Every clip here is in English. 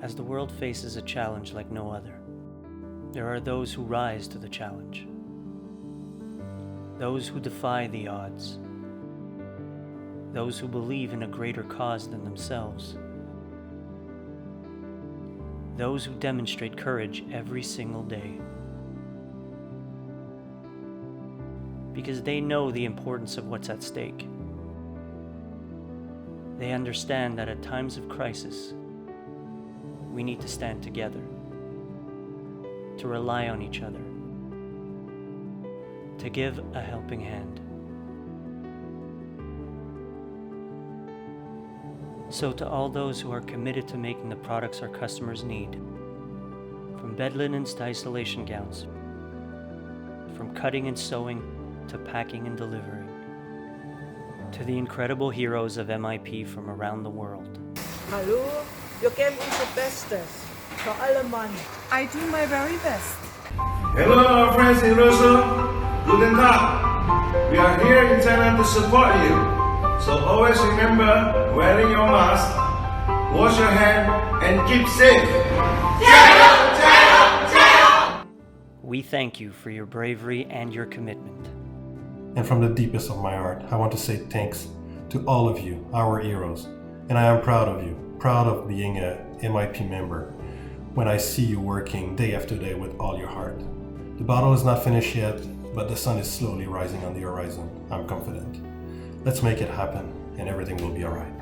As the world faces a challenge like no other, there are those who rise to the challenge, those who defy the odds, those who believe in a greater cause than themselves, those who demonstrate courage every single day, because they know the importance of what's at stake. They understand that at times of crisis, we need to stand together, to rely on each other, to give a helping hand. So to all those who are committed to making the products our customers need, from bed linens to isolation gowns, from cutting and sewing to packing and delivering, to the incredible heroes of MIP from around the world. Hallo, you came into Bestes. So alaman. I do my very best. Hello, our friends in Russia. Guten Tag. We are here in China to support you. So always remember wearing your mask, wash your hand, and keep safe. We thank you for your bravery and your commitment. And from the deepest of my heart, I want to say thanks to all of you, our heroes. And I am proud of you, proud of being a MIP member when I see you working day after day with all your heart. The battle is not finished yet, but the sun is slowly rising on the horizon. I'm confident. Let's make it happen and everything will be all right.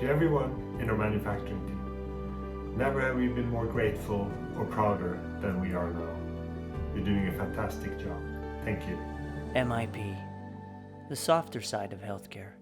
To everyone in our manufacturing team, never have we been more grateful or prouder than we are now. You're doing a fantastic job. Thank you. MIP, the softer side of healthcare.